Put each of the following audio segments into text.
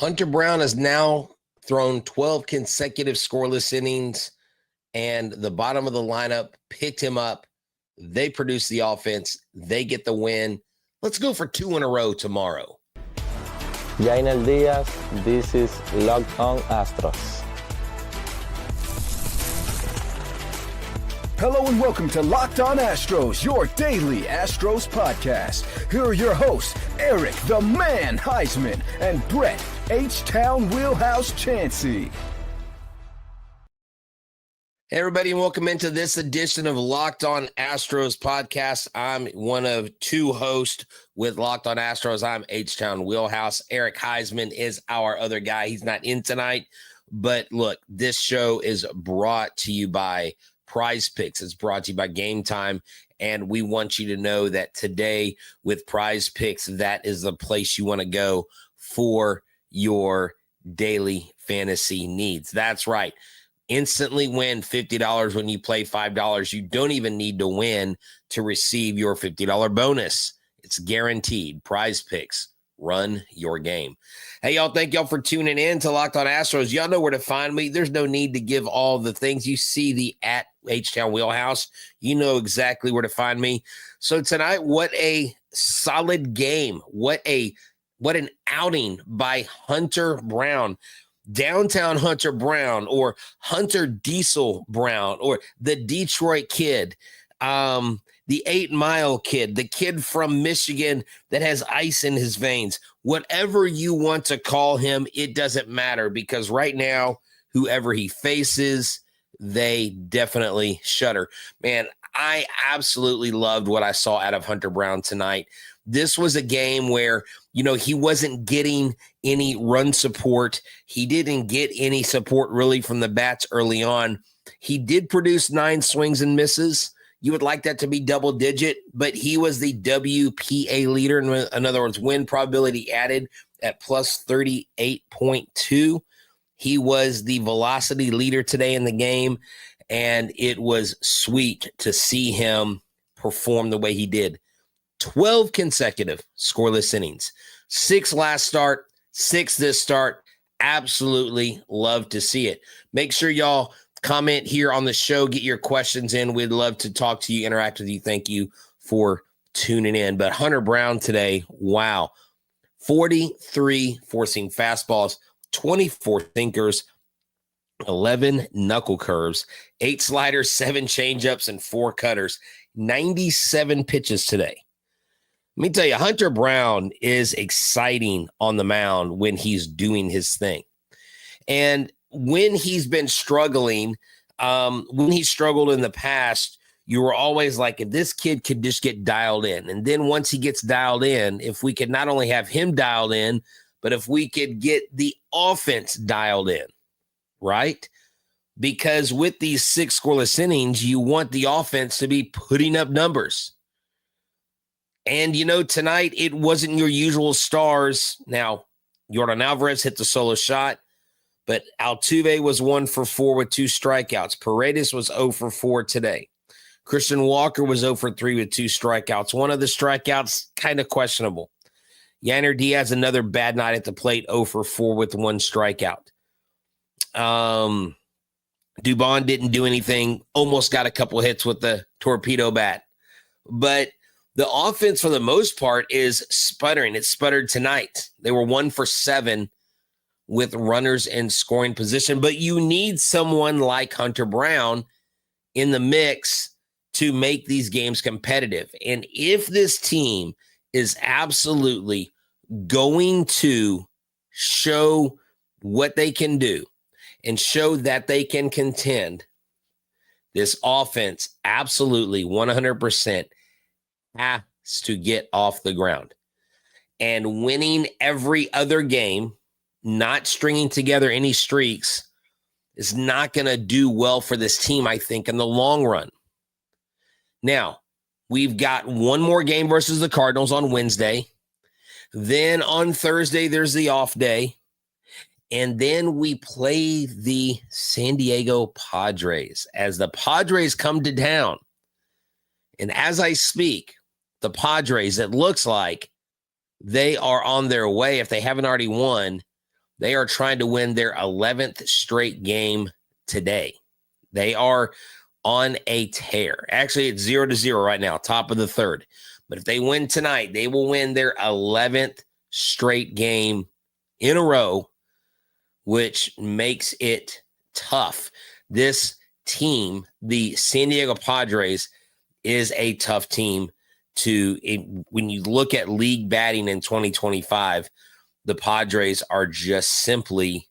Hunter Brown has now thrown 12 consecutive scoreless innings, and the bottom of the lineup picked him up. They produce the offense. They get the win. Let's go for 2 in a row tomorrow. Yainel Diaz, this is Locked On Astros. Hello and welcome to Locked On Astros, your daily Astros podcast. Here are your hosts, Eric the Man Heisman and Brett H-Town Wheelhouse Chansey. Hey everybody, and welcome into this edition of Locked On Astros podcast. I'm one of 2 hosts with Locked On Astros. I'm H-Town Wheelhouse. Eric Heisman is our other guy. He's not in tonight, but look, this show is brought to you by Prize Picks. It's brought to you by Gametime, and we want you to know that today with Prize Picks, that is the place you want to go for your daily fantasy needs. That's right. Instantly win $50 when you play $5. You don't even need to win to receive your $50 bonus. It's guaranteed. Prize Picks. Run your game. Hey, y'all, thank y'all for tuning in to Locked On Astros. Y'all know where to find me. There's no need to give all the things. You see the at H-Town Wheelhouse. You know exactly where to find me. So tonight, what a solid game. What an outing by Hunter Brown. Downtown Hunter Brown, or Hunter Diesel Brown, or the Detroit Kid, the 8 Mile Kid, the kid from Michigan that has ice in his veins. Whatever you want to call him, it doesn't matter, because right now, whoever he faces, they definitely shudder. Man, I absolutely loved what I saw out of Hunter Brown tonight. This was a game where, he wasn't getting any run support. He didn't get any support really from the bats early on. He did produce 9 swings and misses. You would like that to be double digit, but he was the WPA leader. In other words, win probability added at plus 38.2. He was the velocity leader today in the game, and it was sweet to see him perform the way he did. 12 consecutive scoreless innings, 6 last start, 6 this start. Absolutely love to see it. Make sure y'all comment here on the show, get your questions in. We'd love to talk to you, interact with you. Thank you for tuning in. But Hunter Brown today, wow, 43 forcing fastballs, 24 sinkers, 11 knuckle curves, 8 sliders, 7 changeups, and 4 cutters, 97 pitches today. Let me tell you, Hunter Brown is exciting on the mound when he's doing his thing. And when he's been struggling, when he struggled in the past, you were always like, if this kid could just get dialed in. And then once he gets dialed in, if we could not only have him dialed in, but if we could get the offense dialed in, right? Because with these 6 scoreless innings, you want the offense to be putting up numbers. And, tonight it wasn't your usual stars. Now, Yordan Alvarez hit the solo shot, but Altuve was 1 for 4 with 2 strikeouts. Paredes was 0 for 4 today. Christian Walker was 0 for 3 with 2 strikeouts. One of the strikeouts, kind of questionable. Yainer Diaz, another bad night at the plate, 0 for 4 with 1 strikeout. Dubon didn't do anything, almost got a couple hits with the torpedo bat. But the offense, for the most part, is sputtering. It sputtered tonight. They were 1 for 7 with runners in scoring position. But you need someone like Hunter Brown in the mix to make these games competitive. And if this team is absolutely going to show what they can do and show that they can contend, this offense absolutely 100% has to get off the ground. And winning every other game, not stringing together any streaks, is not going to do well for this team, I think, in the long run. Now, we've got one more game versus the Cardinals on Wednesday. Then on Thursday, there's the off day. And then we play the San Diego Padres as the Padres come to town. And as I speak, the Padres, it looks like they are on their way, if they haven't already won, They are trying to win their 11th straight game today. They are on a tear. Actually, it's 0-0 right now, top of the third. But if they win tonight, they will win their 11th straight game in a row, which makes it tough. This team, the San Diego Padres, is a tough team when you look at league batting in 2025, the Padres are just simply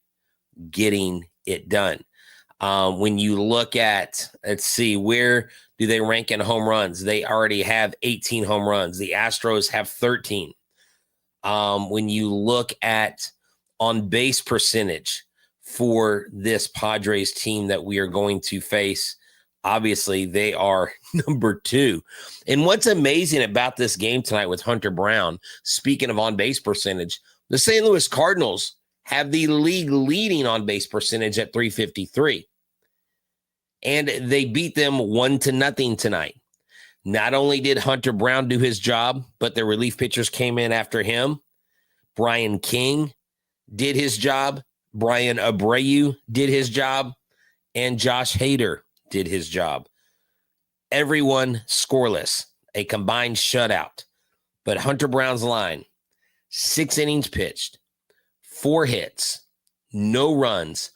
getting it done. When you look at, let's see, where do they rank in home runs? They already have 18 home runs. The Astros have 13. When you look at on base percentage for this Padres team that we are going to face, obviously they are number 2. And what's amazing about this game tonight with Hunter Brown, speaking of on base percentage, the St. Louis Cardinals have the league leading on base percentage at 353. And they beat them 1-0 tonight. Not only did Hunter Brown do his job, but the relief pitchers came in after him. Brian King did his job. Brian Abreu did his job. And Josh Hader did his job. Everyone scoreless, a combined shutout. But Hunter Brown's line, 6 innings pitched, 4 hits, no runs,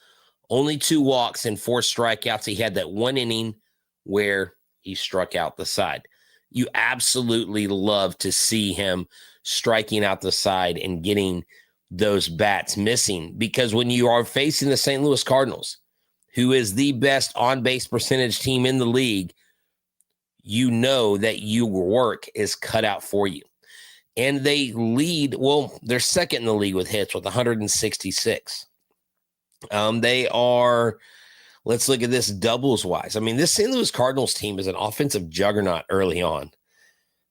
only 2 walks and 4 strikeouts. He had that 1 inning where he struck out the side. You absolutely love to see him striking out the side and getting those bats missing, because when you are facing the St. Louis Cardinals, who is the best on-base percentage team in the league, you know that your work is cut out for you. And they lead, well, they're second in the league with hits with 166. They are, let's look at this doubles-wise. I mean, this St. Louis Cardinals team is an offensive juggernaut early on.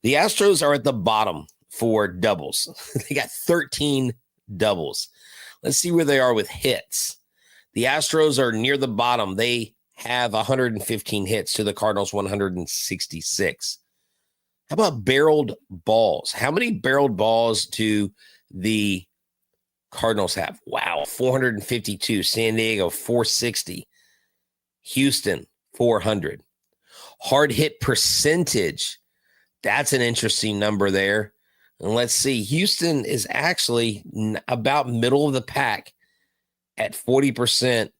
The Astros are at the bottom for doubles. They got 13 doubles. Let's see where they are with hits. The Astros are near the bottom. They have 115 hits to the Cardinals 166. How about barreled balls? How many barreled balls do the Cardinals have? Wow, 452. San Diego, 460. Houston, 400. Hard hit percentage. That's an interesting number there. And let's see. Houston is actually about middle of the pack at 40%,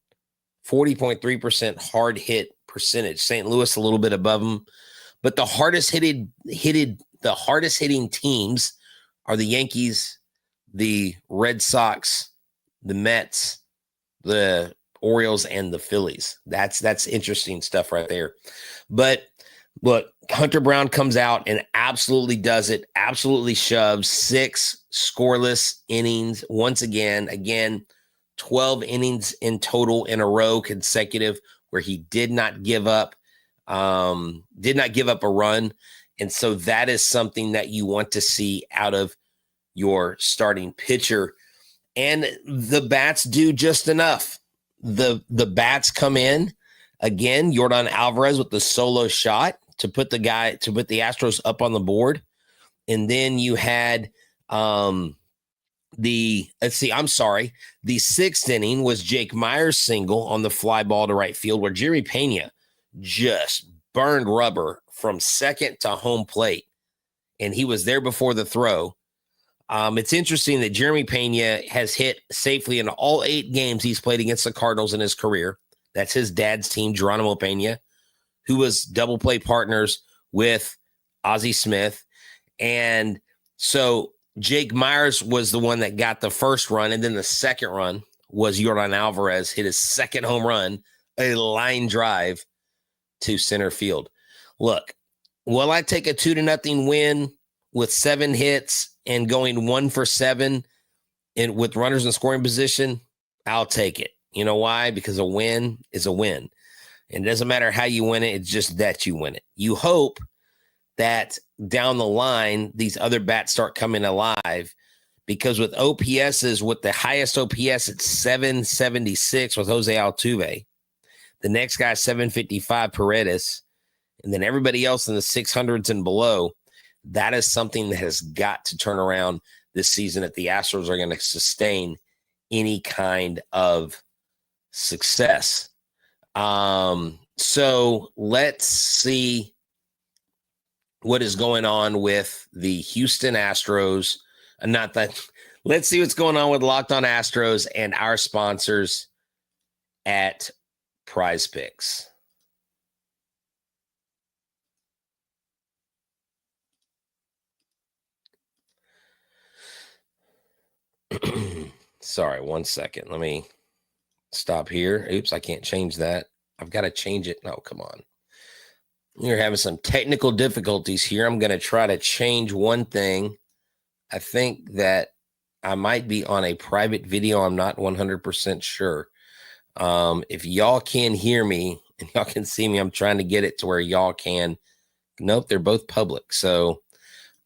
40.3% hard hit percentage. St. Louis a little bit above them. But the hardest hitting teams are the Yankees, the Red Sox, the Mets, the Orioles, and the Phillies. That's interesting stuff right there. But look, Hunter Brown comes out and absolutely does it, absolutely shoves 6 scoreless innings once again, 12 innings in total in a row consecutive where he did not give up a run. And so that is something that you want to see out of your starting pitcher. And the bats do just enough. The bats come in again, Yordan Alvarez with the solo shot to put the Astros up on the board. And then you had the 6th inning was Jake Meyers' single on the fly ball to right field, where Jeremy Pena just burned rubber from second to home plate, and he was there before the throw. It's interesting that Jeremy Pena has hit safely in all 8 games he's played against the Cardinals in his career. That's his dad's team, Geronimo Pena, who was double play partners with Ozzie Smith. And so Jake Meyers was the one that got the first run, and then the second run was Yordan Alvarez hit his second home run, a line drive to center field. Look, will I take a 2-0 win with 7 hits and going 1 for 7 and with runners in scoring position? I'll take it. You know why? Because a win is a win. And it doesn't matter how you win it. It's just that you win it. You hope that down the line, these other bats start coming alive, because with OPSs, with the highest OPS at 776 with Jose Altuve, the next guy 755 Paredes, and then everybody else in the 600s and below, that is something that has got to turn around this season that the Astros are going to sustain any kind of success. So let's see what is going on with the Houston Astros. Let's see what's going on with Locked On Astros and our sponsors at Prize Picks. Sorry, 1 second. Let me stop here. Oops, I can't change that. I've got to change it. No, come on. We're having some technical difficulties here. I'm going to try to change one thing. I think that I might be on a private video. I'm not 100% sure. If y'all can hear me and y'all can see me, I'm trying to get it to where y'all can. Nope, they're both public. So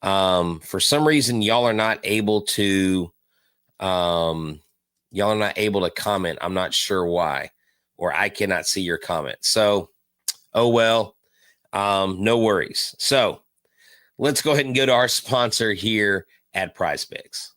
for some reason, y'all are not able to comment. I'm not sure why, or I cannot see your comment. So, oh well, no worries. So let's go ahead and go to our sponsor here at Prize Picks.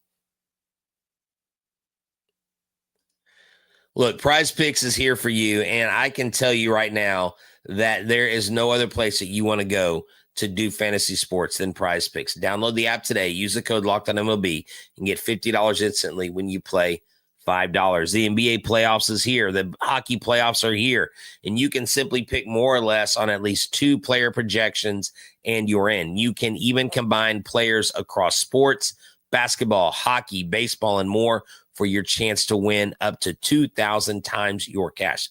Look, Prize Picks is here for you, and I can tell you right now that there is no other place that you want to go to do fantasy sports than Prize Picks. Download the app today. Use the code LOCKEDONMLB and get $50 instantly when you play $5. The NBA playoffs is here. The hockey playoffs are here, and you can simply pick more or less on at least 2 player projections, and you're in. You can even combine players across sports, basketball, hockey, baseball, and more for your chance to win up to 2,000 times your cash.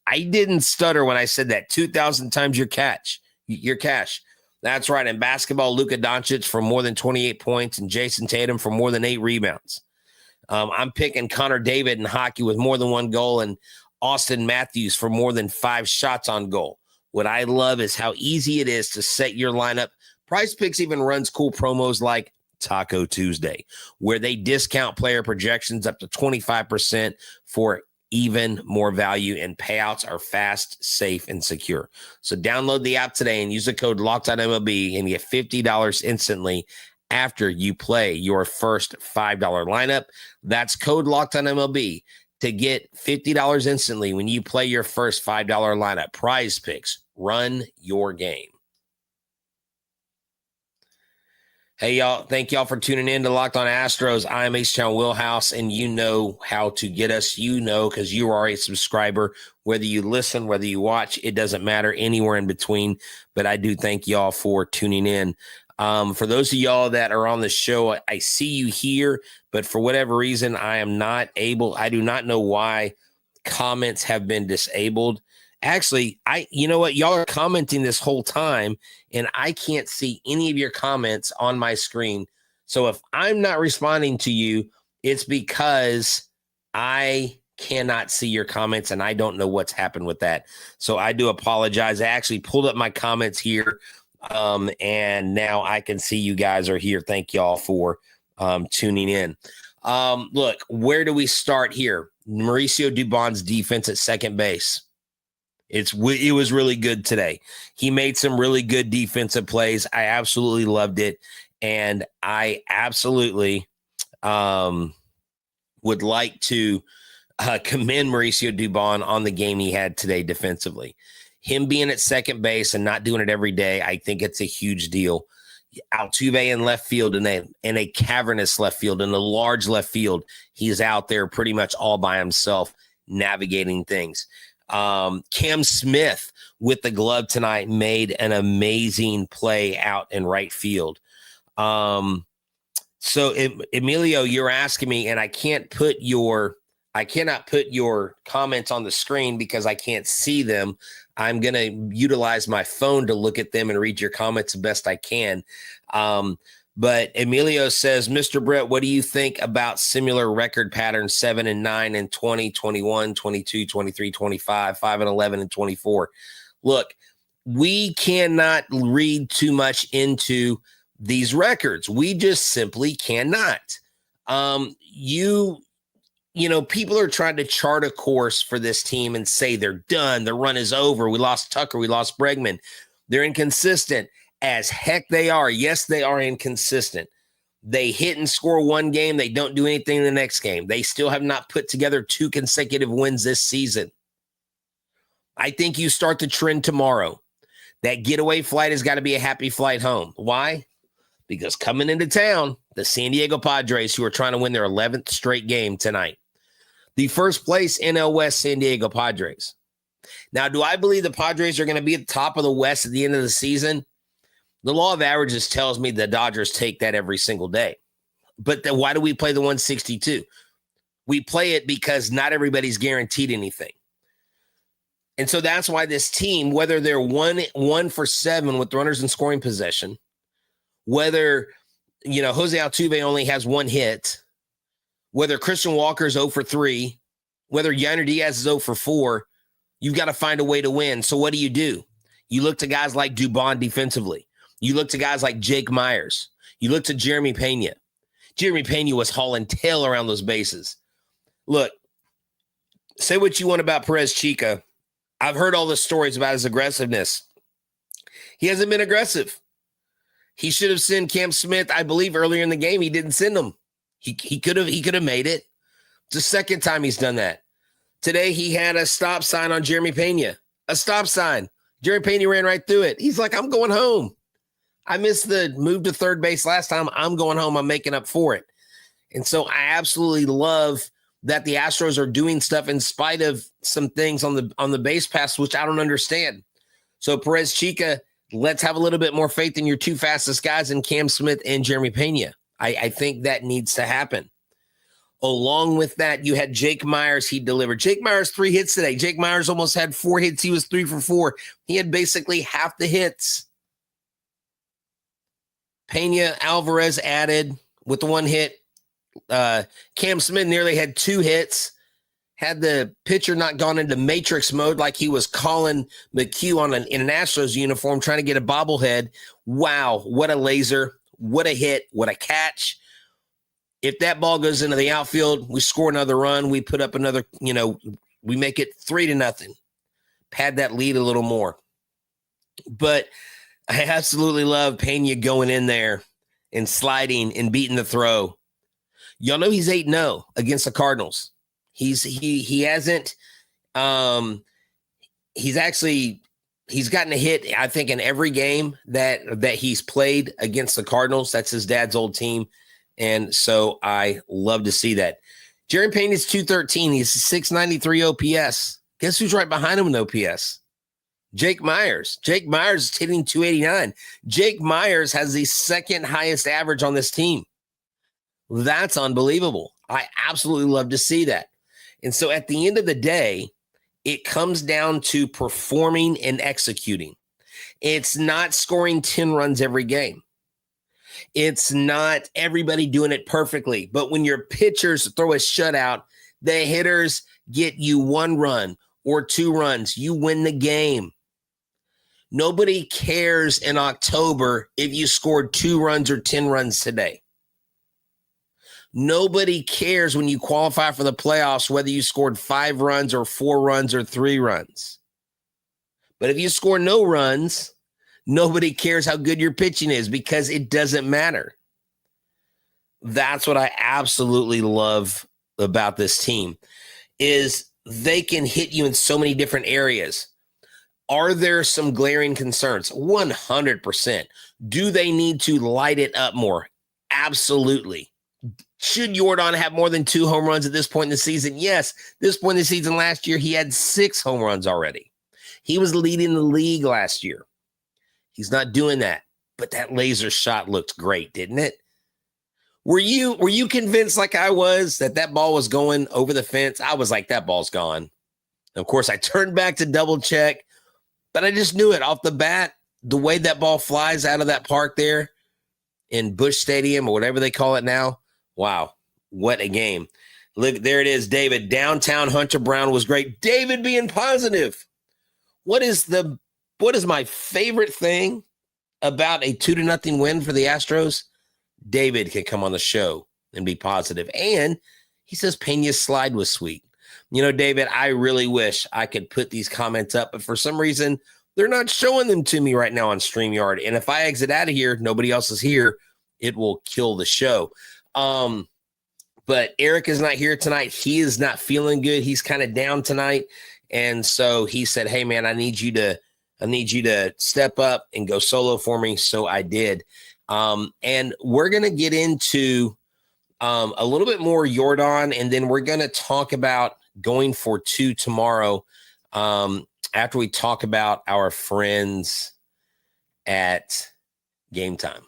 I didn't stutter when I said that. 2,000 times your cash. That's right. In basketball, Luka Doncic for more than 28 points and Jason Tatum for more than 8 rebounds. I'm picking Connor David in hockey with more than 1 goal and Austin Matthews for more than 5 shots on goal. What I love is how easy it is to set your lineup. Prize Picks even runs cool promos like Taco Tuesday, where they discount player projections up to 25% for even more value, and payouts are fast, safe, and secure. So download the app today and use the code LOCKEDONMLB and get $50 instantly after you play your first $5 lineup. That's code LOCKEDONMLB to get $50 instantly when you play your first $5 lineup. Prize Picks, run your game. Hey, y'all. Thank y'all for tuning in to Locked On Astros. I'm H-Town Wheelhouse, and you know how to get us. You know, because you are a subscriber. Whether you listen, whether you watch, it doesn't matter, anywhere in between. But I do thank y'all for tuning in. For those of y'all that are on the show, I see you here, but for whatever reason, I do not know why comments have been disabled. Actually, you know what? Y'all are commenting this whole time, and I can't see any of your comments on my screen. So if I'm not responding to you, it's because I cannot see your comments, and I don't know what's happened with that. So I do apologize. I actually pulled up my comments here, and now I can see you guys are here. Thank y'all for tuning in. Look, where do we start here? Mauricio Dubon's defense at second base. It was really good today. He made some really good defensive plays. I absolutely loved it. And I absolutely would like to commend Mauricio Dubon on the game he had today defensively. Him being at second base and not doing it every day, I think it's a huge deal. Altuve in left field, in a cavernous left field, in a large left field, he's out there pretty much all by himself navigating things. Cam Smith with the glove tonight made an amazing play out in right field. So Emilio, you're asking me, and I cannot put your comments on the screen because I can't see them. I'm going to utilize my phone to look at them and read your comments the best I can. But Emilio says, Mr. Brett, what do you think about similar record patterns 7 and 9 and 20, 21, 22, 23, 25, 5 and 11 and 24? Look, we cannot read too much into these records. We just simply cannot. People are trying to chart a course for this team and say they're done. The run is over. We lost Tucker. We lost Bregman. They're inconsistent. As heck they are. Yes, they are inconsistent. They hit and score one game. They don't do anything in the next game. They still have not put together 2 consecutive wins this season. I think you start the trend tomorrow. That getaway flight has got to be a happy flight home. Why? Because coming into town, the San Diego Padres, who are trying to win their 11th straight game tonight. The first place NL West San Diego Padres. Now, do I believe the Padres are going to be at the top of the West at the end of the season? The law of averages tells me the Dodgers take that every single day. But then why do we play the 162? We play it because not everybody's guaranteed anything. And so that's why this team, whether they're 1 for 7 with runners in scoring possession, whether, Jose Altuve only has 1 hit, whether Christian Walker's 0 for 3, whether Yainer Diaz is 0 for 4, you've got to find a way to win. So what do? You look to guys like Dubon defensively. You look to guys like Jake Meyers. You look to Jeremy Pena. Jeremy Pena was hauling tail around those bases. Look, say what you want about Perez Chica. I've heard all the stories about his aggressiveness. He hasn't been aggressive. He should have sent Cam Smith, I believe, earlier in the game. He didn't send him. He could have made it. It's the second time he's done that. Today he had a stop sign on Jeremy Pena. A stop sign. Jeremy Pena ran right through it. He's like, I'm going home. I missed the move to third base last time. I'm going home. I'm making up for it. And so I absolutely love that the Astros are doing stuff in spite of some things on the base pass, which I don't understand. So Perez Chica, let's have a little bit more faith in your 2 fastest guys in Cam Smith and Jeremy Pena. I think that needs to happen. Along with that, you had Jake Meyers. He delivered. Jake Meyers 3 hits today. Jake Meyers almost had 4 hits. He was 3 for 4. He had basically half the hits. Pena, Alvarez added with the 1 hit. Cam Smith nearly had 2 hits. Had the pitcher not gone into matrix mode like he was calling McHugh in an Astros uniform trying to get a bobblehead. Wow, what a laser. What a hit. What a catch. If that ball goes into the outfield, we score another run. We put up another, we make it 3-0. Pad that lead a little more. But I absolutely love Pena going in there and sliding and beating the throw. Y'all know he's 8-0 against the Cardinals. He's gotten a hit, I think, in every game that he's played against the Cardinals. That's his dad's old team. And so I love to see that. Jeremy Payne is 213. He's 693 OPS. Guess who's right behind him in OPS? Jake Meyers. Jake Meyers is hitting 289. Jake Meyers has the 2nd highest average on this team. That's unbelievable. I absolutely love to see that. And so at the end of the day, it comes down to performing and executing. It's not scoring 10 runs every game. It's not everybody doing it perfectly. But when your pitchers throw a shutout, the hitters get you 1 run or 2 runs. You win the game. Nobody cares in October if you scored 2 runs or 10 runs today. Nobody cares when you qualify for the playoffs whether you scored 5 runs or 4 runs or 3 runs. But if you score no runs, nobody cares how good your pitching is because it doesn't matter. That's what I absolutely love about this team is they can hit you in so many different areas. Are there some glaring concerns? 100%. Do they need to light it up more? Absolutely. Should Yordan have more than 2 home runs at this point in the season? Yes. This point in the season last year, he had 6 home runs already. He was leading the league last year. He's not doing that. But that laser shot looked great, didn't it? Were you convinced like I was that ball was going over the fence? I was like, that ball's gone. Of course, I turned back to double check, but I just knew it off the bat. The way that ball flies out of that park there in Busch Stadium or whatever they call it now. Wow, what a game. Look, there it is, David. Downtown Hunter Brown was great. David being positive. What is my favorite thing about a 2-0 win for the Astros? David can come on the show and be positive. And he says Pena's slide was sweet. David, I really wish I could put these comments up, but for some reason, they're not showing them to me right now on StreamYard. And if I exit out of here, nobody else is here. it will kill the show. But Eric is not here tonight. He is not feeling good. He's kind of down tonight. And so he said, hey man, I need you to step up and go solo for me. So I did. And we're going to get into a little bit more Yordan, and then we're going to talk about going for 2 tomorrow after we talk about our friends at Gametime.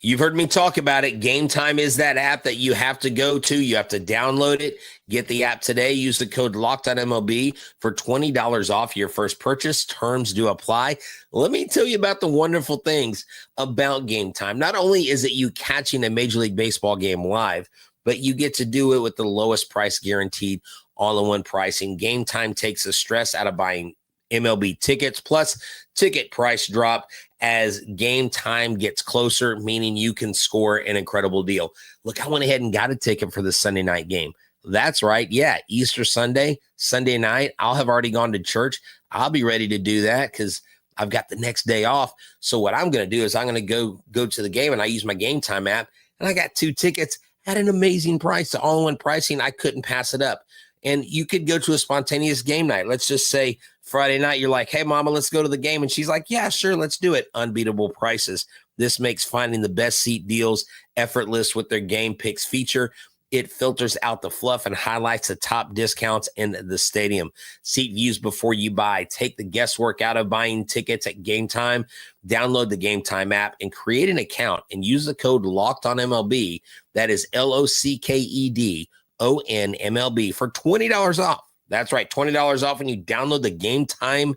You've heard me talk about it. Gametime is that app that you have to go to. You have to download it. Get the app today. Use the code LOCKEDONMLB for $20 off your first purchase. Terms do apply. Let me tell you about the wonderful things about Gametime. Not only is it you catching a Major League Baseball game live, but you get to do it with the lowest price guaranteed, all-in-one pricing. Gametime takes the stress out of buying MLB tickets, plus ticket price drop as game time gets closer, meaning you can score an incredible deal. Look, I went ahead and got a ticket for the Sunday night game. That's right. Yeah, Easter Sunday, Sunday night. I'll have already gone to church. I'll be ready to do that because I've got the next day off. So what I'm going to do is I'm going to go to the game, and I use my Gametime app, and I got 2 tickets at an amazing price. The all-in-one pricing, I couldn't pass it up. And you could go to a spontaneous game night. Let's just say Friday night, you're like, hey, mama, let's go to the game. And she's like, yeah, sure, let's do it. Unbeatable prices. This makes finding the best seat deals effortless with their Game Picks feature. It filters out the fluff and highlights the top discounts in the stadium. Seat views before you buy. Take the guesswork out of buying tickets at Gametime. Download the Gametime app and create an account and use the code LOCKEDONMLB. That is LOCKEDONMLB for $20 off. That's right, $20 off when you download the Gametime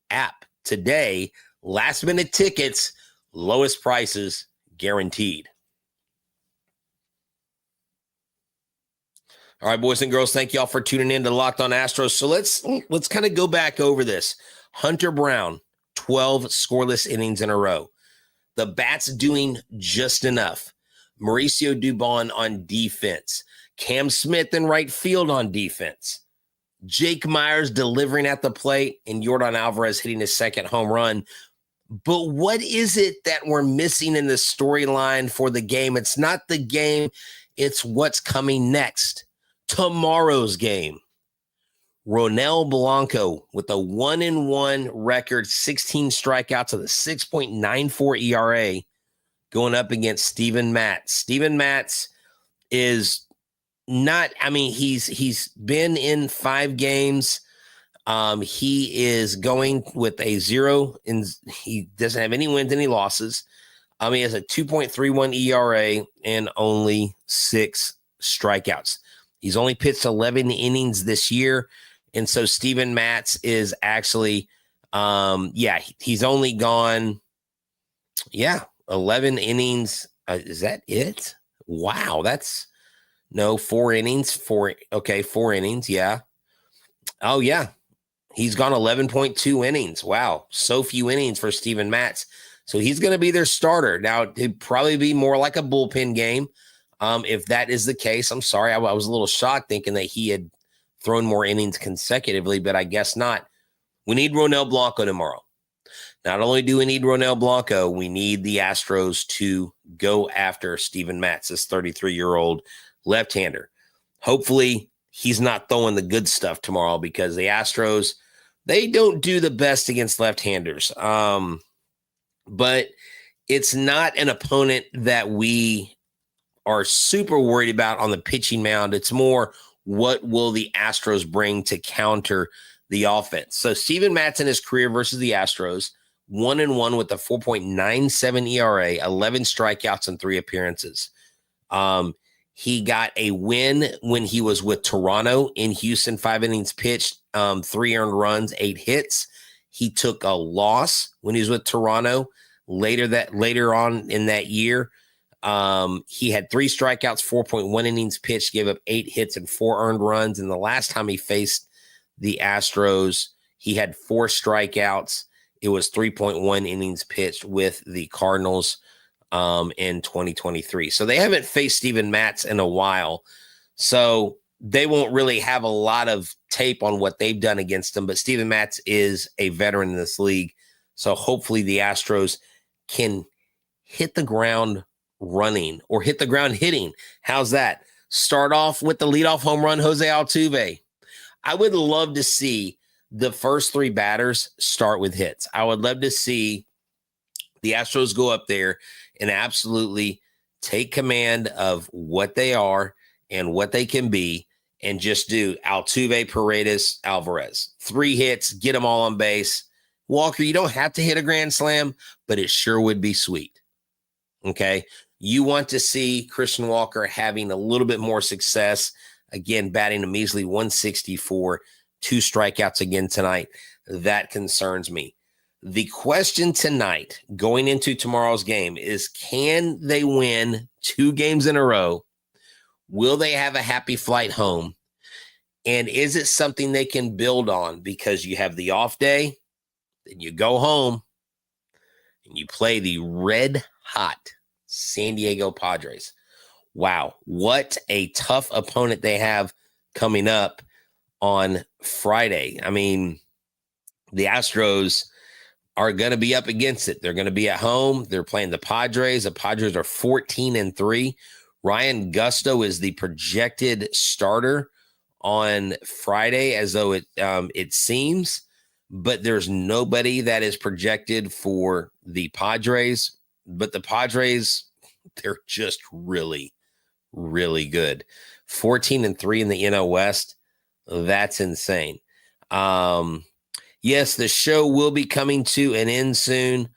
app today. Last minute tickets, lowest prices guaranteed. All right, boys and girls, thank y'all for tuning in to Locked On Astros. So let's kind of go back over this. Hunter Brown, 12 scoreless innings in a row. The bat's doing just enough. Mauricio Dubon on defense. Cam Smith in right field on defense. Jake Meyers delivering at the plate, and Yordan Alvarez hitting his second home run. But what is it that we're missing in the storyline for the game? It's not the game. It's what's coming next. Tomorrow's game. Ronel Blanco with a 1-1 record, 16 strikeouts with a 6.94 ERA going up against Steven Matz. Steven Matz is not, I mean, he's been in 5 games. He is going with a 0, and he doesn't have any wins, any losses. He has a 2.31 ERA and only 6 strikeouts. He's only pitched 11 innings this year. And so Steven Matz is actually, he's only gone, 11 innings. Is that it? Wow, that's, no, 4 innings. 4 innings, yeah. Oh, yeah. He's gone 11.2 innings. Wow, so few innings for Steven Matz. So he's going to be their starter. Now, it'd probably be more like a bullpen game. If that is the case, I'm sorry. I was a little shocked thinking that he had thrown more innings consecutively, but I guess not. We need Ronel Blanco tomorrow. Not only do we need Ronel Blanco, we need the Astros to go after Steven Matz, this 33-year-old left-hander. Hopefully, he's not throwing the good stuff tomorrow because the Astros, they don't do the best against left-handers. But it's not an opponent that we are super worried about on the pitching mound. It's more, what will the Astros bring to counter the offense? So Steven Matz in his career versus the Astros, 1-1 with a 4.97 ERA, 11 strikeouts in 3 appearances. He got a win when he was with Toronto in Houston, 5 innings pitched, 3 earned runs, 8 hits. He took a loss when he was with Toronto later on in that year. He had 3 strikeouts, 4.1 innings pitched, gave up 8 hits and 4 earned runs. And the last time he faced the Astros, he had 4 strikeouts. It was 3.1 innings pitched with the Cardinals in 2023. So they haven't faced Steven Matz in a while. So they won't really have a lot of tape on what they've done against him. But Steven Matz is a veteran in this league. So hopefully the Astros can hit the ground running or hit the ground hitting. How's that? Start off with the leadoff home run, Jose Altuve. I would love to see the first 3 batters start with hits. I would love to see the Astros go up there and absolutely take command of what they are and what they can be and just do Altuve, Paredes, Alvarez. 3 hits, get them all on base. Walker, you don't have to hit a grand slam, but it sure would be sweet. Okay? You want to see Christian Walker having a little bit more success. Again, batting a measly 164, 2 strikeouts again tonight. That concerns me. The question tonight, going into tomorrow's game, is can they win 2 games in a row? Will they have a happy flight home? And is it something they can build on? Because you have the off day, then you go home, and you play the red-hot San Diego Padres. Wow, what a tough opponent they have coming up on Friday. I mean, the Astros are going to be up against it. They're going to be at home. They're playing the Padres. The Padres are 14-3. Ryan Gusto is the projected starter on Friday, as though it seems, but there's nobody that is projected for the Padres. But the Padres, they're just really, really good. 14-3 in the NL West. That's insane. Yes, the show will be coming to an end soon.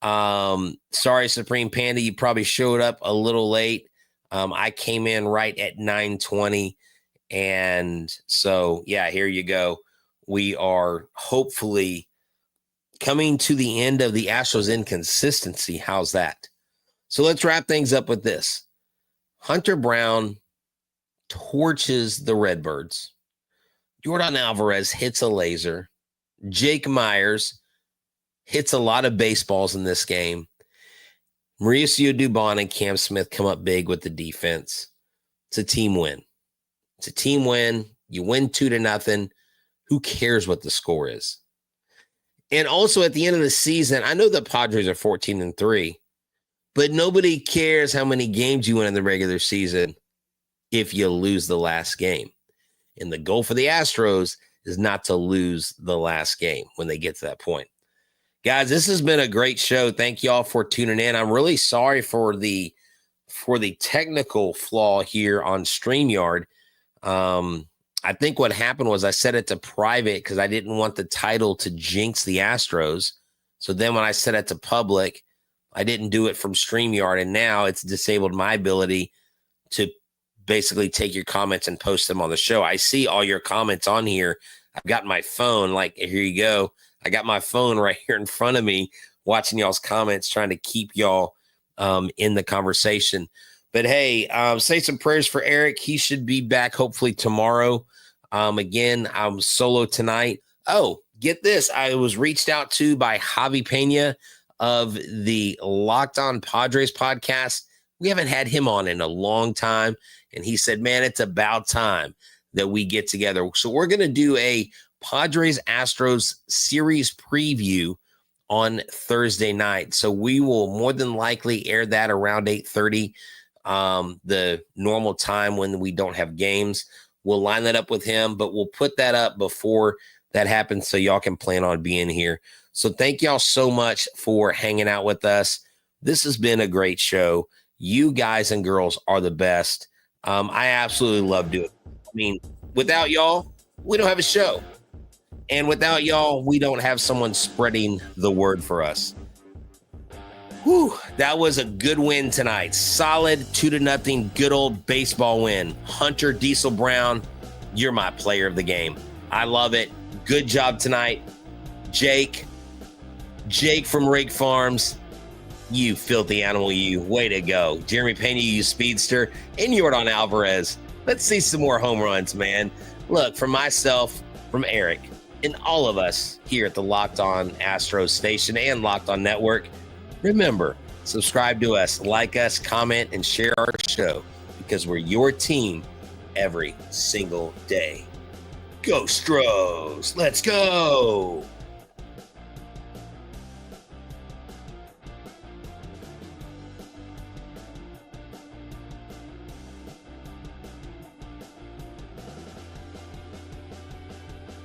Sorry, Supreme Panda, you probably showed up a little late. I came in right at 9:20. And so, yeah, here you go. We are hopefully coming to the end of the Astros inconsistency. How's that? So let's wrap things up with this. Hunter Brown torches the Redbirds. Yordan Alvarez hits a laser. Jake Meyers hits a lot of baseballs in this game. Mauricio Dubon and Cam Smith come up big with the defense. It's a team win. It's a team win. You win 2-0. Who cares what the score is? And also at the end of the season, I know the Padres are 14-3, but nobody cares how many games you win in the regular season if you lose the last game. And the goal for the Astros is not to lose the last game when they get to that point. Guys, this has been a great show. Thank you all for tuning in. I'm really sorry for the technical flaw here on StreamYard. I think what happened was I set it to private because I didn't want the title to jinx the Astros. So then when I set it to public, I didn't do it from StreamYard, and now it's disabled my ability to basically take your comments and post them on the show. I see all your comments on here. I've got my phone, like, here you go. I got my phone right here in front of me, watching y'all's comments, trying to keep y'all in the conversation. But hey, say some prayers for Eric. He should be back hopefully tomorrow. Again, I'm solo tonight. Oh, get this. I was reached out to by Javi Pena of the Locked On Padres podcast. We haven't had him on in a long time. And he said, man, it's about time that we get together. So we're going to do a Padres Astros series preview on Thursday night. So we will more than likely air that around 8:30, the normal time when we don't have games. We'll line that up with him, but we'll put that up before that happens so y'all can plan on being here. So thank y'all so much for hanging out with us. This has been a great show. You guys and girls are the best. I absolutely love doing it. I mean, without y'all, we don't have a show. And without y'all, we don't have someone spreading the word for us. Whew, that was a good win tonight. Solid 2-0, good old baseball win. Hunter Diesel Brown, you're my player of the game. I love it. Good job tonight. Jake from Rake Farms, you filthy animal, you. Way to go. Jeremy Pena, you speedster. And Yordan Alvarez. Let's see some more home runs, man. Look, from myself, from Eric, and all of us here at the Locked On Astros station and Locked On Network, remember, subscribe to us, like us, comment, and share our show because we're your team every single day. Go Stros. Let's go.